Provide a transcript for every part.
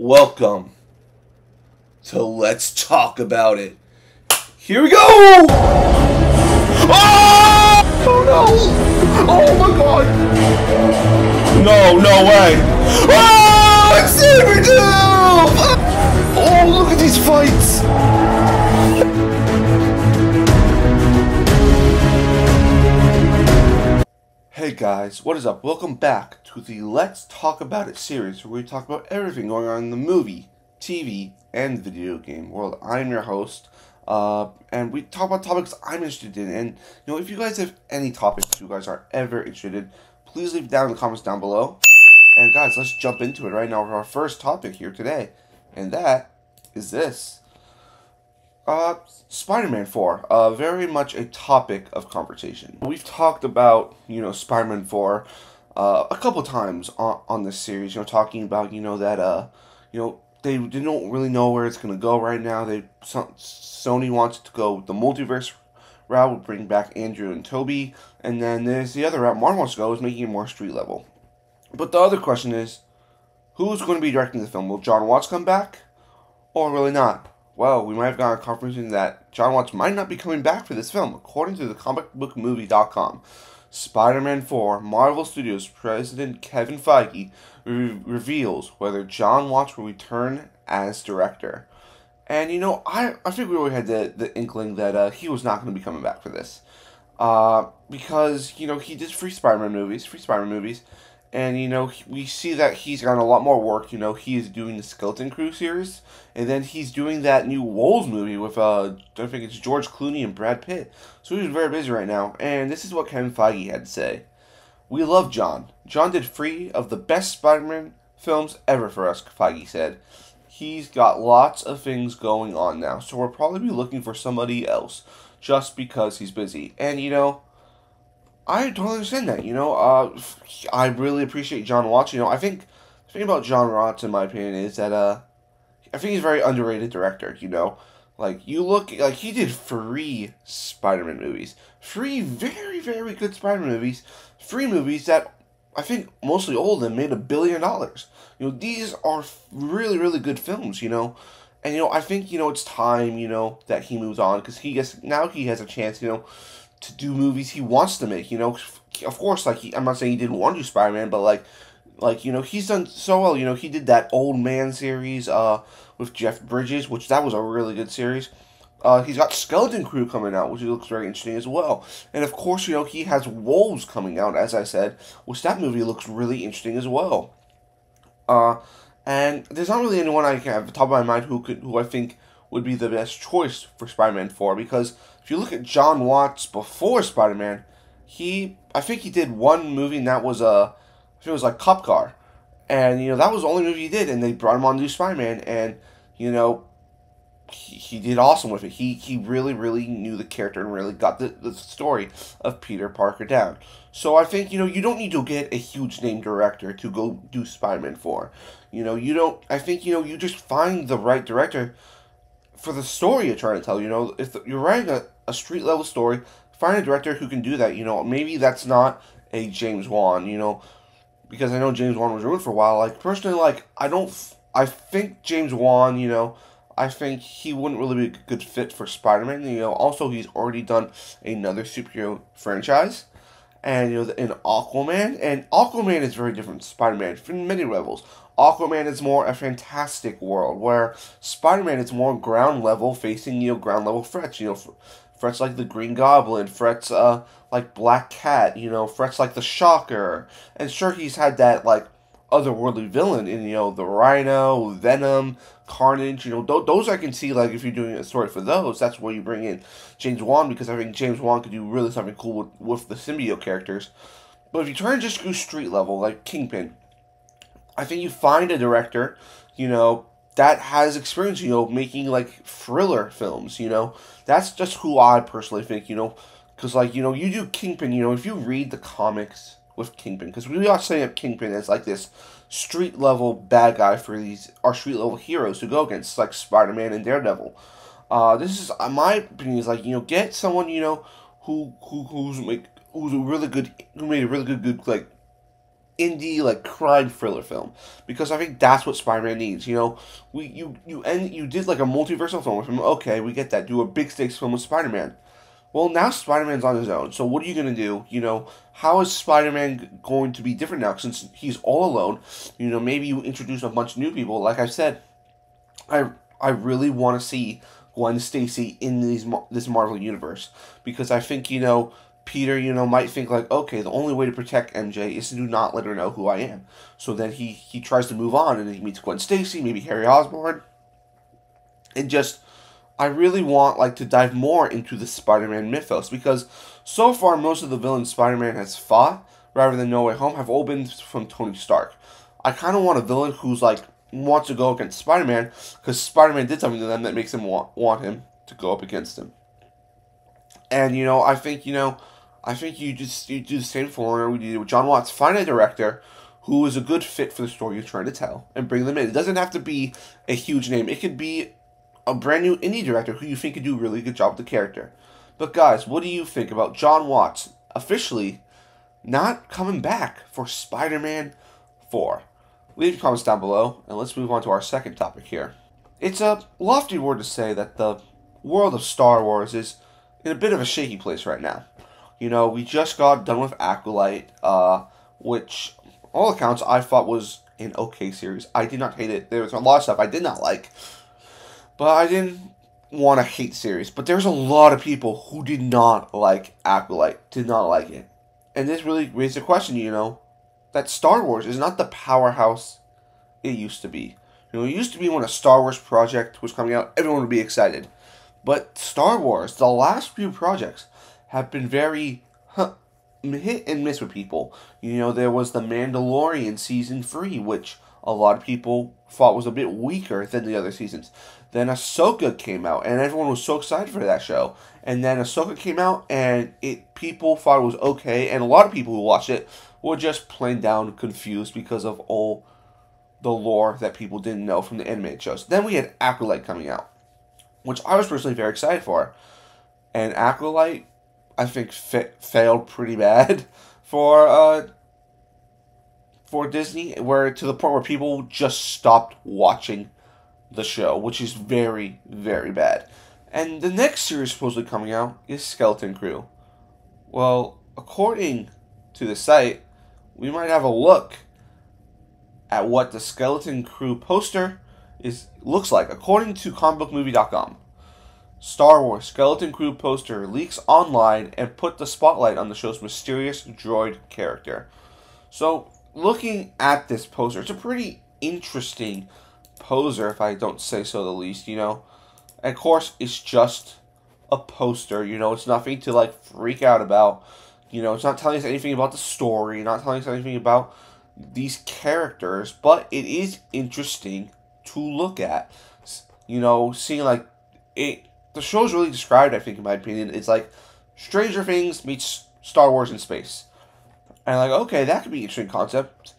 Welcome to Let's Talk About It. Here we go! Oh! Oh no! Oh my god! No way! Oh! It's Doom! Oh, look at these fights! Hey guys, what is up? Welcome back to the Let's Talk About It series, where we talk about everything going on in the movie, TV, and video game world. I'm your host, and we talk about topics I'm interested in. And if you guys have any topics you guys are ever interested in, please leave down in the comments down below. And guys, let's jump into it right now with our first topic here today, and that is this. Spider-Man 4, very much a topic of conversation. We've talked about, Spider-Man 4, a couple times on this series, talking about, that, they don't really know where it's going to go right now. Sony wants to go the multiverse route, bring back Andrew and Toby, and then there's the other route Marvel wants to go, is making it more street level. But the other question is, who's going to be directing the film? Will John Watts come back, or really not? Well, we might have gotten a confirmation that John Watts might not be coming back for this film. According to the comicbookmovie.com, Spider-Man 4, Marvel Studios President Kevin Feige reveals whether John Watts will return as director. And, I think we already had the inkling that he was not going to be coming back for this. Because, he did free Spider-Man movies. And, we see that he's gotten a lot more work. He is doing the Skeleton Crew series. And then he's doing that new Wolves movie with, I think it's George Clooney and Brad Pitt. So he's very busy right now. And this is what Kevin Feige had to say. We love John. John did 3 of the best Spider-Man films ever for us, Feige said. He's got lots of things going on now. So we'll probably be looking for somebody else just because he's busy. And, I totally understand that, I really appreciate John Watts. I think the thing about John Watts, in my opinion, is that, I think he's a very underrated director, Like, you look, like, he did 3 Spider-Man movies. 3 very, very good Spider-Man movies. 3 movies that, I think, mostly all of them made $1 billion. These are really, really good films, And, I think, it's time, that he moves on, because now he has a chance, to do movies he wants to make, Of course, I'm not saying he didn't want to do Spider-Man, but, he's done so well, he did that Old Man series, with Jeff Bridges, which that was a really good series. He's got Skeleton Crew coming out, which looks very interesting as well. And, of course, he has Wolves coming out, as I said, which that movie looks really interesting as well. And there's not really anyone I can have at the top of my mind who I think would be the best choice for Spider-Man 4, because if you look at John Watts before Spider-Man, I think he did one movie, and that was, I think it was like Cop Car, and, that was the only movie he did, and they brought him on to do Spider-Man, and, he did awesome with it. He really, really knew the character and really got the story of Peter Parker down. So I think, you don't need to get a huge name director to go do Spider-Man 4. I think, you just find the right director for the story you're trying to tell. If you're writing a street-level story, find a director who can do that. Maybe that's not a James Wan, because I know James Wan was ruined for a while. Personally, I think James Wan, I think he wouldn't really be a good fit for Spider-Man. Also, he's already done another superhero franchise, and, in Aquaman, and Aquaman is very different from Spider-Man from many levels. Aquaman is more a fantastic world, where Spider-Man is more ground level, facing, ground level threats, threats like the Green Goblin, threats, like Black Cat, threats like the Shocker, and sure, he's had that, otherworldly villain in, the Rhino, Venom, Carnage, those I can see, if you're doing a story for those, that's where you bring in James Wan, because I think James Wan could do really something cool with the symbiote characters. But if you try to just go street level, like Kingpin, I think you find a director, that has experience, making, thriller films, That's just who I personally think, because, you do Kingpin, if you read the comics with Kingpin, because we are setting up Kingpin as, this street-level bad guy for our street-level heroes to go against, like Spider-Man and Daredevil. This is, my opinion, is, get someone, who made a really good, indie like crime thriller film, because I think that's what Spider-Man needs. You know, you did like a multiversal film with him. Okay, we get that. Do a big stakes film with Spider-Man. Well, now Spider-Man's on his own. So what are you gonna do? You know, how is Spider-Man going to be different now since he's all alone? You know, maybe you introduce a bunch of new people. Like I said, I really want to see Gwen Stacy in this Marvel universe, because I think, you know, Peter, you know, might think like, okay, the only way to protect MJ is to not let her know who I am. So then he tries to move on, and he meets Gwen Stacy, maybe Harry Osborn, and just, I really want like to dive more into the Spider-Man mythos, because so far most of the villains Spider-Man has fought, rather than No Way Home, have all been from Tony Stark. I kind of want a villain who's like wants to go against Spider-Man, because Spider-Man did something to them that makes them want him to go up against him. And you know, I think you do the same formula we did with John Watts. Find a director who is a good fit for the story you're trying to tell, and bring them in. It doesn't have to be a huge name. It could be a brand new indie director who you think could do a really good job with the character. But guys, what do you think about John Watts officially not coming back for Spider-Man 4? Leave your comments down below, and let's move on to our second topic here. It's a lofty word to say that the world of Star Wars is in a bit of a shaky place right now. You know, we just got done with Acolyte, which, all accounts, I thought was an okay series. I did not hate it. There was a lot of stuff I did not like, but I didn't want to hate series. But there's a lot of people who did not like Acolyte, did not like it. And this really raised the question, you know, that Star Wars is not the powerhouse it used to be. You know, it used to be when a Star Wars project was coming out, everyone would be excited. But Star Wars, the last few projects, have been very hit and miss with people. You know, there was The Mandalorian Season 3, which a lot of people thought was a bit weaker than the other seasons. Then Ahsoka came out, and everyone was so excited for that show. And then Ahsoka came out, and people thought it was okay, and a lot of people who watched it were just plain down confused because of all the lore that people didn't know from the animated shows. Then we had Acolyte coming out, which I was personally very excited for. And Acolyte, I think, failed pretty bad for Disney, where to the point where people just stopped watching the show, which is very, very bad. And the next series supposedly coming out is Skeleton Crew. Well, according to the site, we might have a look at what the Skeleton Crew poster looks like. According to comicbookmovie.com, Star Wars Skeleton Crew poster leaks online and put the spotlight on the show's mysterious droid character. So, looking at this poster, it's a pretty interesting poster, if I don't say so the least, you know. And of course, it's just a poster, you know, it's nothing to like freak out about. You know, it's not telling us anything about the story, not telling us anything about these characters, but it is interesting to look at. You know, seeing like it, the show's really described, I think, in my opinion, it's like Stranger Things meets Star Wars in space. And like, okay, that could be an interesting concept.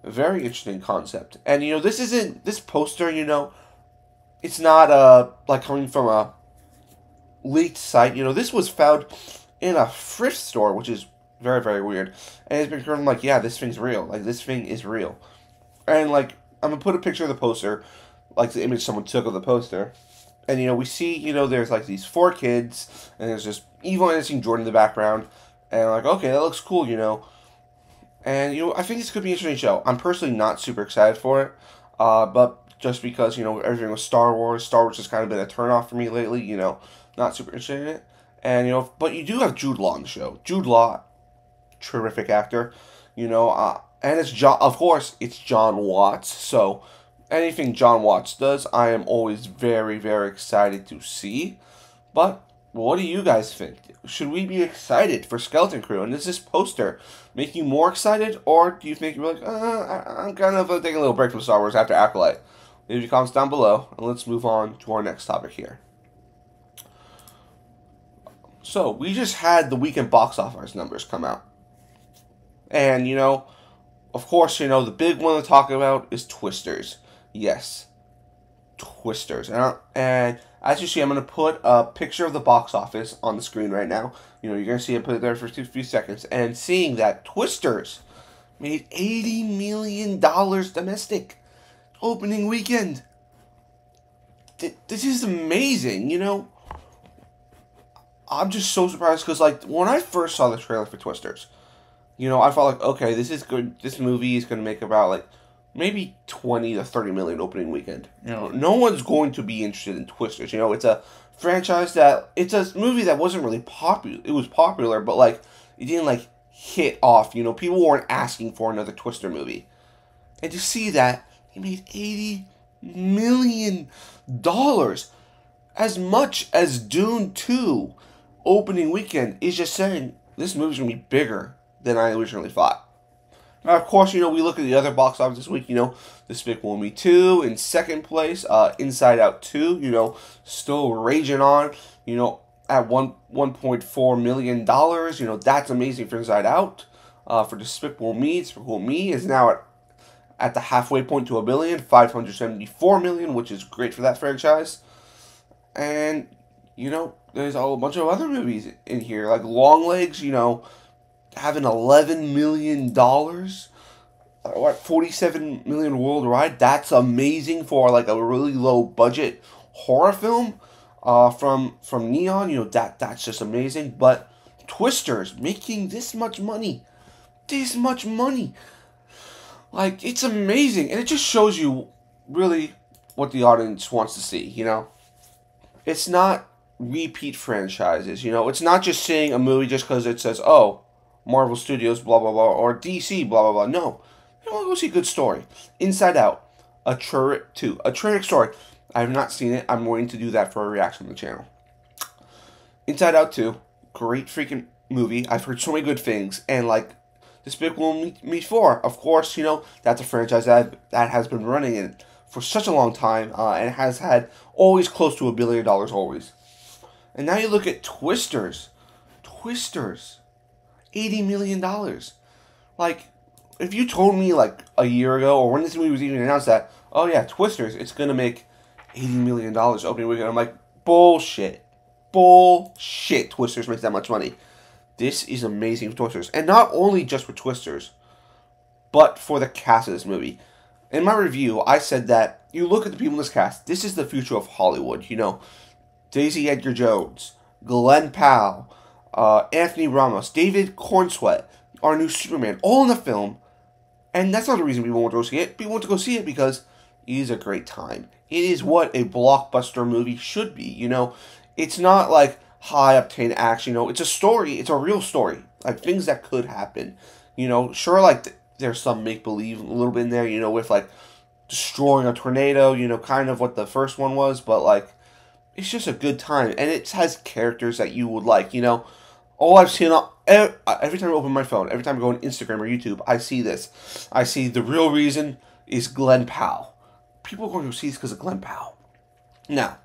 A very interesting concept. And you know, this poster, you know, it's not like coming from a leaked site. You know, this was found in a thrift store, which is very, very weird. And it's been confirmed, like, yeah, this thing's real. Like, this thing is real. And, like, I'm going to put a picture of the poster, like the image someone took of the poster. And, you know, we see, you know, there's, like, these 4 kids, and there's just evil innocent Jordan in the background. And, like, okay, that looks cool, you know. And, you know, I think this could be an interesting show. I'm personally not super excited for it. But just because, you know, everything was Star Wars has kind of been a turnoff for me lately, you know. Not super interested in it. And, you know, but you do have Jude Law on the show. Jude Law, terrific actor, you know, and it's of course, it's John Watts, so anything John Watts does, I am always very, very excited to see. But what do you guys think? Should we be excited for Skeleton Crew? And does this poster make you more excited, or do you think you're like, I'm kind of taking a little break from Star Wars after Acolyte? Leave your comments down below, and let's move on to our next topic here. So, we just had the weekend box office numbers come out. And, you know, of course, you know, the big one to talk about is Twisters. Yes, Twisters. And as you see, I'm going to put a picture of the box office on the screen right now. You know, you're going to see it, put it there for a few seconds. And seeing that Twisters made $80 million domestic opening weekend. This is amazing, you know. I'm just so surprised because, like, when I first saw the trailer for Twisters, you know, I felt like, okay, this is good. This movie is going to make about, like, maybe 20 to 30 million opening weekend. You know, no one's going to be interested in Twisters. You know, it's a franchise it's a movie that wasn't really popular. It was popular, but, like, it didn't, like, hit off. You know, people weren't asking for another Twister movie. And to see that, he made $80 million. As much as Dune 2 opening weekend is just saying this movie's going to be bigger than I originally thought. Now, of course, you know, we look at the other box office this week, you know, Despicable Me 2 in second place, Inside Out 2, you know, still raging on, you know, at $1.4 million, you know, that's amazing for Inside Out. For Despicable Me is now at the halfway point to $1 billion, $574 million, which is great for that franchise. And, you know, there's a bunch of other movies in here, like Longlegs, you know, having $11 million, 47 million worldwide. That's amazing for like a really low budget horror film. From Neon, you know, that's just amazing. But Twisters making this much money, like, it's amazing, and it just shows you really what the audience wants to see. You know, it's not repeat franchises. You know, it's not just seeing a movie just because it says, oh, Marvel Studios, blah, blah, blah, or DC, blah, blah, blah. No. You want to go see a good story. Inside Out, a terrific story. I have not seen it. I'm waiting to do that for a reaction on the channel. Inside Out 2, great freaking movie. I've heard so many good things. And, like, Despicable Me 4, of course, you know, that's a franchise that has been running in for such a long time, and has had always close to $1 billion always. And now you look at Twisters, $80 million. Like, if you told me like a year ago, or when this movie was even announced that, oh yeah, Twisters, it's gonna make $80 million opening weekend, I'm like, bullshit. Twisters makes that much money. This is amazing for Twisters, and not only just for Twisters, but for the cast of this movie. In my review, I said that you look at the people in this cast. This is the future of Hollywood. You know, Daisy Edgar Jones, Glenn Powell, Anthony Ramos, David Cornsweet, our new Superman, all in the film. And that's not the reason people want to go see it. People want to go see it because it is a great time. It is what a blockbuster movie should be. You know, it's not like high octane action. You know, it's a story. It's a real story. Like things that could happen. You know, sure, like there's some make believe a little bit in there. You know, with like destroying a tornado. You know, kind of what the first one was, but like it's just a good time, and it has characters that you would like. You know. All I've seen, every time I open my phone, every time I go on Instagram or YouTube, I see this. I see the real reason is Glenn Powell. People are going to see this because of Glenn Powell. Now,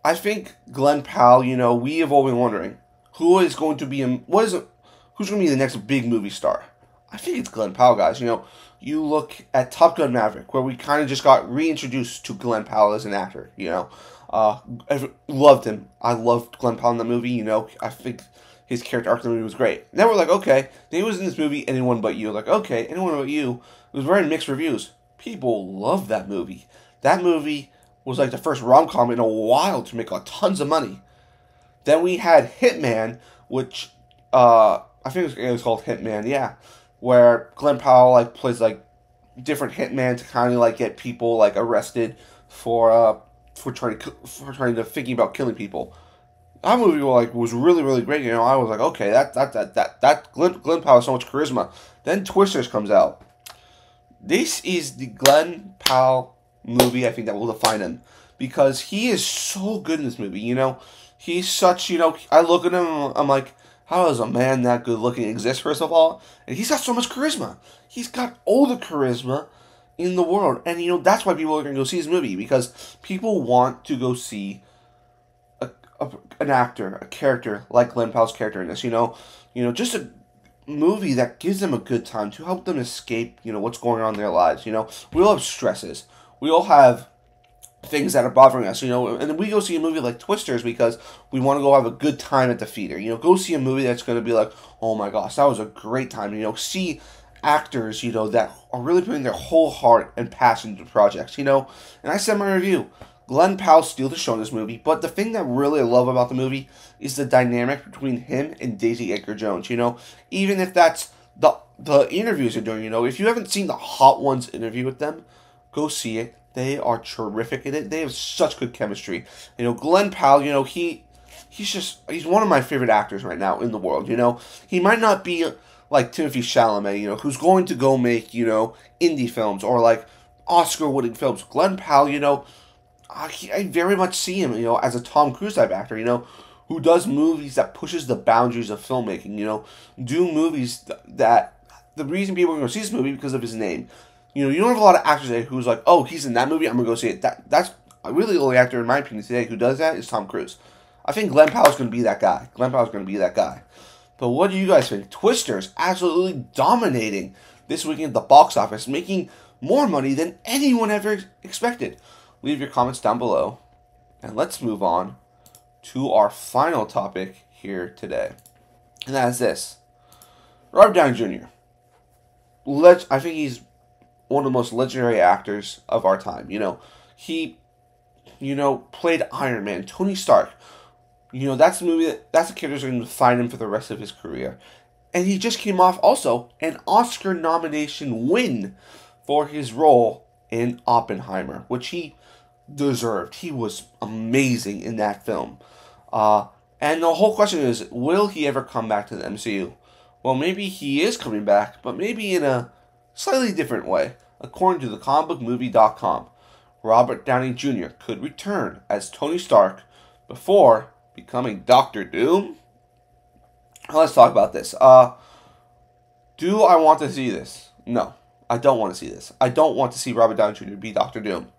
I think Glenn Powell, you know, we have all been wondering, who's going to be the next big movie star? I think it's Glenn Powell, guys. You know, you look at Top Gun Maverick, where we kind of just got reintroduced to Glenn Powell as an actor, you know. I loved him. I loved Glenn Powell in the movie, you know. I think his character arc in the movie was great. Now we're like, okay, then he was in this movie, Anyone But You. Like, okay, Anyone But You. It was very mixed reviews. People loved that movie. That movie was like the first rom-com in a while to make tons of money. Then we had Hitman, which, I think it was called Hitman, yeah. Where Glenn Powell, like, plays, like, different hitman to kind of, like, get people, like, arrested for thinking about killing people. That movie was really, really great. You know, I was like, okay, that Glenn Powell has so much charisma. Then Twisters comes out. This is the Glenn Powell movie, I think, that will define him. Because he is so good in this movie, you know. He's such, you know, I look at him, I'm like, how does a man that good looking exist, first of all? And he's got so much charisma. He's got all the charisma in the world. And, you know, that's why people are going to go see this movie. Because people want to go see an actor, a character like Glenn Powell's character in this, you know, just a movie that gives them a good time to help them escape, you know, what's going on in their lives. You know, we all have stresses. We all have things that are bothering us, you know, and we go see a movie like Twisters because we want to go have a good time at the theater. You know, go see a movie that's going to be like, oh my gosh, that was a great time. You know, see actors, that are really putting their whole heart and passion into projects, And I said in my review, Glenn Powell steals the show in this movie, but the thing that really I love about the movie is the dynamic between him and Daisy Edgar Jones, Even if that's the interviews they're doing, If you haven't seen the Hot Ones interview with them, go see it. They are terrific in it. They have such good chemistry. Glenn Powell, he's one of my favorite actors right now in the world, He might not be like Timothy Chalamet, who's going to go make, indie films or like Oscar-winning films. Glenn Powell, I very much see him, as a Tom Cruise type actor, who does movies that pushes the boundaries of filmmaking, do movies that the reason people are going to see this movie because of his name. You don't have a lot of actors today who's like, oh, he's in that movie, I'm going to go see it. That's really the only actor, in my opinion, today who does that is Tom Cruise. I think Glenn Powell's going to be that guy. But what do you guys think? Twister's absolutely dominating this weekend at the box office, making more money than anyone ever expected. Leave your comments down below. And let's move on to our final topic here today. And that is this. Robert Downey Jr. I think he's one of the most legendary actors of our time. He, played Iron Man, Tony Stark. That's the movie that's the character that's going to define him for the rest of his career. And he just came off also an Oscar nomination win for his role in Oppenheimer, which he deserved. He was amazing in that film. And the whole question is, will he ever come back to the MCU? Well, maybe he is coming back, but maybe in a slightly different way. According to thecomicbookmovie.com, Robert Downey Jr. could return as Tony Stark before becoming Dr. Doom. Let's talk about this. Do I want to see this? No, I don't want to see this. I don't want to see Robert Downey Jr. be Dr. Doom.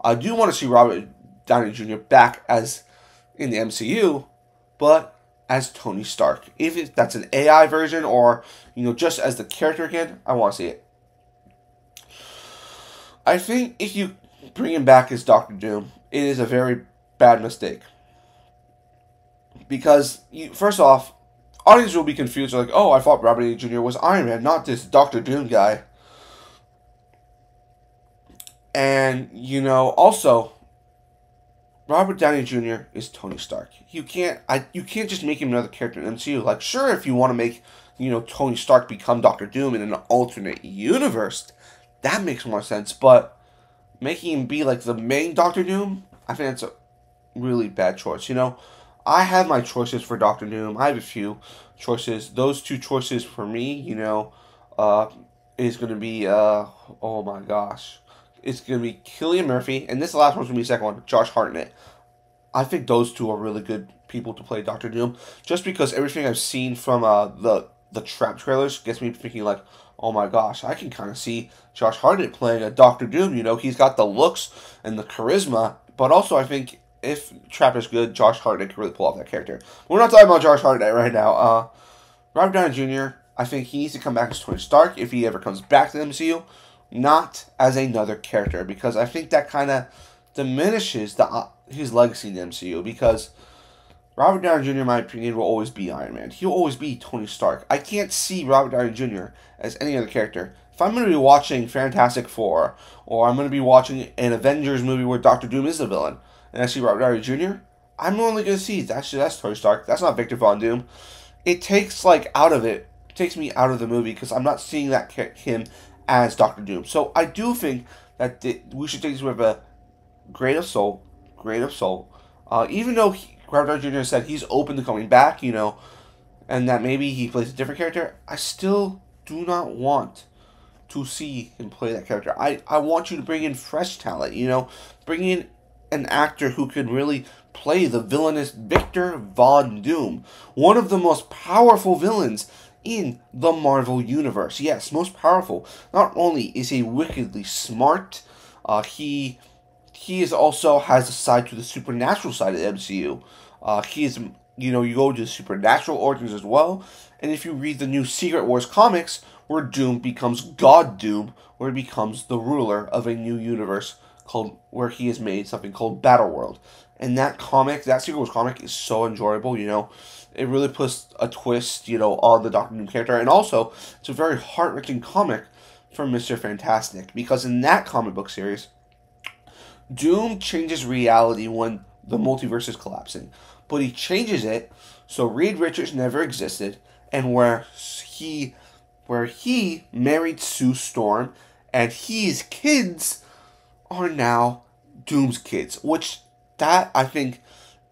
I do want to see Robert Downey Jr. back as in the MCU, but as Tony Stark. If that's an AI version or, just as the character again, I want to see it. I think if you bring him back as Dr. Doom, it is a very bad mistake. Because, first off, audience will be confused. Like, oh, I thought Robert Downey Jr. was Iron Man, not this Dr. Doom guy. And, also, Robert Downey Jr. is Tony Stark. You can't just make him another character in the MCU. Like, sure, if you want to make, Tony Stark become Dr. Doom in an alternate universe, that makes more sense. But making him be like the main Dr. Doom, I think that's a really bad choice. I have my choices for Dr. Doom. I have a few choices. Those two choices for me, is going to be, oh my gosh. It's going to be Cillian Murphy, and this last one's going to be the second one, Josh Hartnett. I think those two are really good people to play Dr. Doom, just because everything I've seen from the Trap trailers gets me thinking like, oh my gosh, I can kind of see Josh Hartnett playing a Dr. Doom. He's got the looks and the charisma, but also I think if Trap is good, Josh Hartnett can really pull off that character. We're not talking about Josh Hartnett right now. Robert Downey Jr., I think he needs to come back as Tony Stark if he ever comes back to the MCU. Not as another character, because I think that kind of diminishes his legacy in the MCU, because Robert Downey Jr., in my opinion, will always be Iron Man. He'll always be Tony Stark. I can't see Robert Downey Jr. as any other character. If I'm going to be watching Fantastic Four, or I'm going to be watching an Avengers movie where Dr. Doom is the villain, and I see Robert Downey Jr., I'm only going to see, that's Tony Stark. That's not Victor Von Doom. It takes me out of the movie, because I'm not seeing him as Dr. Doom. So I do think that we should take this with a grain of salt. Even though Robert Downey Jr. said he's open to coming back, and that maybe he plays a different character, I still do not want to see him play that character. I want you to bring in fresh talent, bring in an actor who could really play the villainous Victor Von Doom, one of the most powerful villains in the Marvel Universe. Yes, most powerful. Not only is he wickedly smart, he is also has a side to the supernatural side of the MCU. He is, you go to the supernatural origins as well. And if you read the new Secret Wars comics, where Doom becomes God Doom, where he becomes the ruler of a new universe where he has made something called Battle World. And that comic, that Secret Wars comic, is so enjoyable. You know, it really puts a twist, you know, on the Doctor Doom character, and also it's a very heart-wrenching comic for Mr. Fantastic, because in that comic book series, Doom changes reality when the multiverse is collapsing, but he changes it so Reed Richards never existed, and where he married Sue Storm, and his kids are now Doom's kids, which that, I think,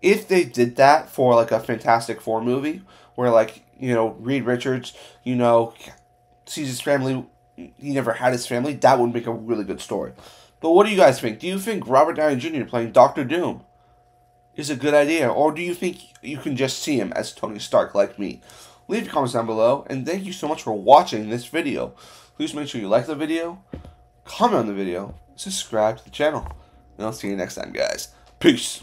if they did that for like a Fantastic Four movie, where like, you know, Reed Richards, you know, sees his family, he never had his family, that would make a really good story. But what do you guys think? Do you think Robert Downey Jr. playing Dr. Doom is a good idea, or do you think you can just see him as Tony Stark like me? Leave your comments down below, and thank you so much for watching this video. Please make sure you like the video, comment on the video, subscribe to the channel, and I'll see you next time, guys. Peace.